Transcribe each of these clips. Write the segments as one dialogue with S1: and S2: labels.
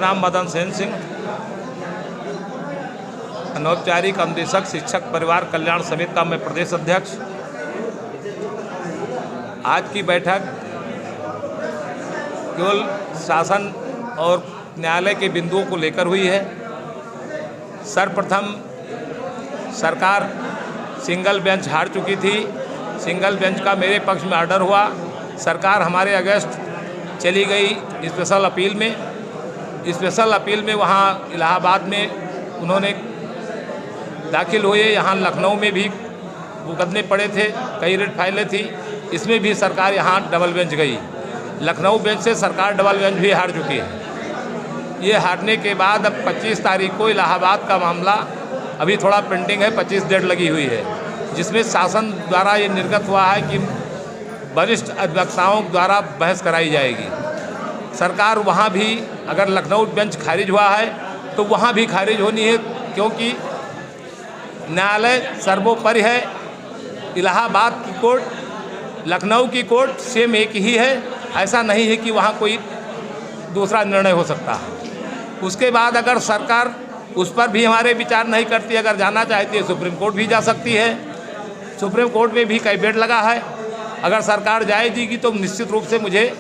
S1: नाम मदन सेन सिंह, अनौपचारिक अनुदेशक शिक्षक परिवार कल्याण समिति का मैं प्रदेश अध्यक्ष। आज की बैठक केवल शासन और न्यायालय के बिंदुओं को लेकर हुई है। सर्वप्रथम सरकार सिंगल बेंच हार चुकी थी। सिंगल बेंच का मेरे पक्ष में ऑर्डर हुआ। सरकार हमारे अगस्त चली गई स्पेशल अपील में। स्पेशल अपील में वहाँ इलाहाबाद में उन्होंने दाखिल हुए। यहाँ लखनऊ में भी मुकदमे पड़े थे, कई रेट फाइलें थी। इसमें भी सरकार यहाँ डबल बेंच गई। लखनऊ बेंच से सरकार डबल बेंच भी हार चुकी है। ये हारने के बाद अब 25 तारीख को इलाहाबाद का मामला अभी थोड़ा पेंडिंग है, 25 डेट लगी हुई है, जिसमें शासन द्वारा ये निर्गत हुआ है कि वरिष्ठ अधिवक्ताओं द्वारा बहस कराई जाएगी। सरकार वहाँ भी अगर लखनऊ बेंच खारिज हुआ है तो वहाँ भी खारिज होनी है, क्योंकि न्यायालय सर्वोपरि है। इलाहाबाद की कोर्ट, लखनऊ की कोर्ट सेम एक ही है। ऐसा नहीं है कि वहाँ कोई दूसरा निर्णय हो सकता है। उसके बाद अगर सरकार उस पर भी हमारे विचार नहीं करती, अगर जाना चाहती है सुप्रीम कोर्ट भी जा सकती है। सुप्रीम कोर्ट में भी कई बेड लगा है। अगर सरकार जाएगी तो निश्चित रूप से मुझे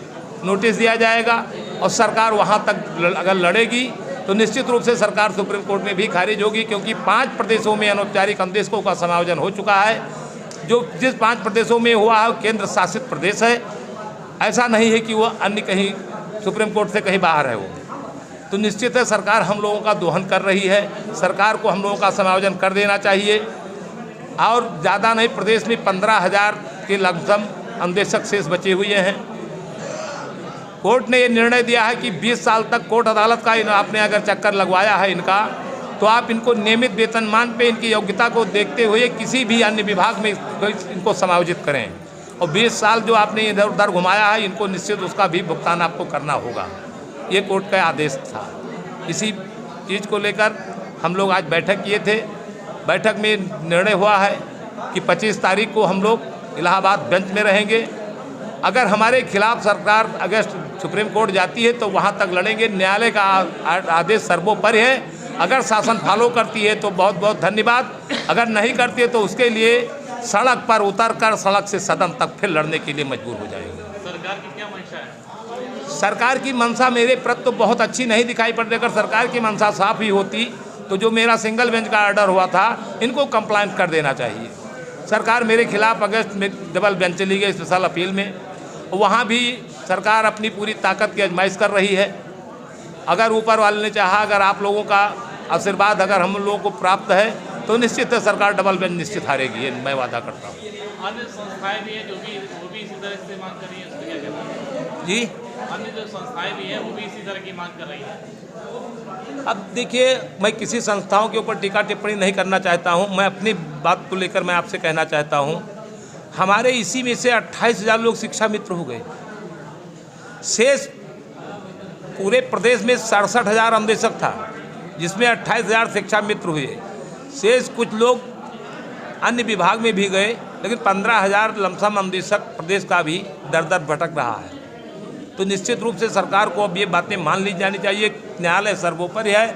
S1: नोटिस दिया जाएगा, और सरकार वहाँ तक अगर लड़ेगी तो निश्चित रूप से सरकार सुप्रीम कोर्ट में भी खारिज होगी, क्योंकि 5 प्रदेशों में अनौपचारिक अनुदेशकों का समायोजन हो चुका है। जिस 5 प्रदेशों में हुआ है केंद्र शासित प्रदेश है। ऐसा नहीं है कि वो अन्य कहीं सुप्रीम कोर्ट से कहीं बाहर है। वो तो निश्चित है सरकार हम लोगों का दोहन कर रही है। सरकार को हम लोगों का समायोजन कर देना चाहिए, और ज़्यादा नहीं, प्रदेश में 15,000 के लमसम अनुदेशक शेष बचे हुए हैं। कोर्ट ने ये निर्णय दिया है कि 20 साल तक कोर्ट अदालत का आपने अगर चक्कर लगवाया है इनका, तो आप इनको नियमित वेतनमान पे इनकी योग्यता को देखते हुए किसी भी अन्य विभाग में इनको समायोजित करें, और 20 साल जो आपने इधर उधर घुमाया है इनको निश्चित उसका भी भुगतान आपको करना होगा। ये कोर्ट का आदेश था। इसी चीज़ को लेकर हम लोग आज बैठक किए थे। बैठक में निर्णय हुआ है कि 25 तारीख को हम लोग इलाहाबाद बेंच में रहेंगे। अगर हमारे खिलाफ सरकार अगस्त सुप्रीम कोर्ट जाती है तो वहाँ तक लड़ेंगे। न्यायालय का आदेश सर्वोपरि है। अगर शासन फॉलो करती है तो बहुत बहुत धन्यवाद, अगर नहीं करती है तो उसके लिए सड़क पर उतरकर सड़क से सदन तक फिर लड़ने के लिए मजबूर हो जाएंगे।
S2: सरकार की क्या मंशा है?
S1: सरकार की मंशा मेरे प्रति तो बहुत अच्छी नहीं दिखाई पड़ती। अगर सरकार की मंशा साफ ही होती तो जो मेरा सिंगल बेंच का ऑर्डर हुआ था इनको कंप्लाइंट कर देना चाहिए। सरकार मेरे खिलाफ अगस्त में डबल बेंच चली गई स्पेशल अपील में। वहाँ भी सरकार अपनी पूरी ताकत की आजमाइश कर रही है। अगर ऊपर वाले ने चाहा, अगर आप लोगों का आशीर्वाद अगर हम लोगों को प्राप्त है तो निश्चित है सरकार डबल बेंच निश्चित हारेगी, ये मैं वादा करता हूँ।
S2: अन्य संस्थाएं भी हैं जो भी वो भी इसी तरह से मांग कर रही हैं, उसको क्या कहना है?
S1: जी,
S2: अन्य जो संस्थाएं भी हैं वो भी इसी तरह की मांग कर रही हैं।
S1: अब देखिए, मैं किसी संस्थाओं के ऊपर टीका टिप्पणी नहीं करना चाहता हूं। मैं अपनी बात को लेकर मैं आपसे कहना चाहता हूं, हमारे इसी में से 28,000 लोग शिक्षा मित्र हो गए। शेष पूरे प्रदेश में 67,000 अनुदेशक था, जिसमें 28,000 शिक्षा मित्र हुए। शेष कुछ लोग अन्य विभाग में भी गए, लेकिन 15,000 लमसम अनुदेशक प्रदेश का भी दर दर भटक रहा है। तो निश्चित रूप से सरकार को अब ये बातें मान ली जानी चाहिए। न्यायालय सर्वोपरि है।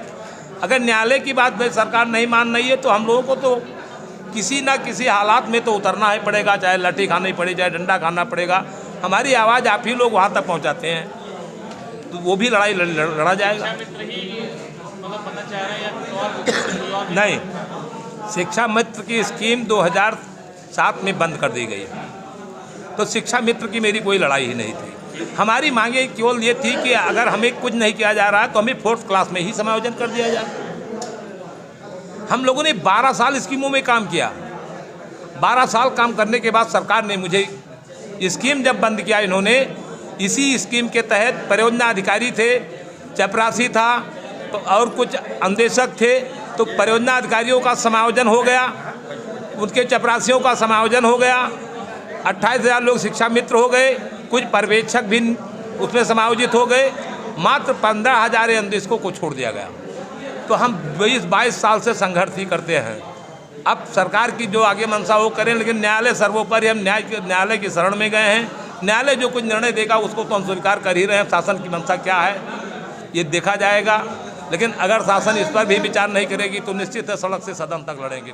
S1: अगर न्यायालय की बात में सरकार नहीं मान रही है तो हम लोगों को तो किसी ना किसी हालात में तो उतरना ही पड़ेगा, चाहे लाठी खानी पड़े, चाहे डंडा खाना पड़ेगा। हमारी आवाज़ आप ही लोग वहाँ तक पहुँचाते हैं, तो वो भी लड़ाई लड़ा जाएगा। नहीं, शिक्षा मित्र की स्कीम 2007 में बंद कर दी गई, तो शिक्षा मित्र की मेरी कोई लड़ाई ही नहीं थी। हमारी मांगे केवल ये थी कि अगर हमें कुछ नहीं किया जा रहा है तो हमें 4th क्लास में ही समायोजन कर दिया जाए। हम लोगों ने 12 साल स्कीमों में काम किया। 12 साल काम करने के बाद सरकार ने मुझे स्कीम जब बंद किया, इन्होंने इसी स्कीम के तहत परियोजना अधिकारी थे, चपरासी था, तो और कुछ अनुदेशक थे, तो परियोजना अधिकारियों का समायोजन हो गया, उनके चपरासियों का समायोजन हो गया। 28,000 लोग शिक्षा मित्र हो गए, कुछ पर्यवेक्षक भी उसमें समायोजित हो गए। मात्र 15,000 अनुदेशकों को छोड़ दिया गया। तो हम 22 साल से संघर्ष ही करते हैं। अब सरकार की जो आगे मंशा वो करें, लेकिन न्यायालय सर्वोपरि, हम न्यायालय की शरण में गए हैं। न्यायालय जो कुछ निर्णय देगा उसको तो हम स्वीकार कर ही रहे हैं। शासन की मंशा क्या है ये देखा जाएगा। लेकिन अगर शासन इस पर भी विचार नहीं करेगी तो निश्चित है सड़क से सदन तक लड़ेंगे।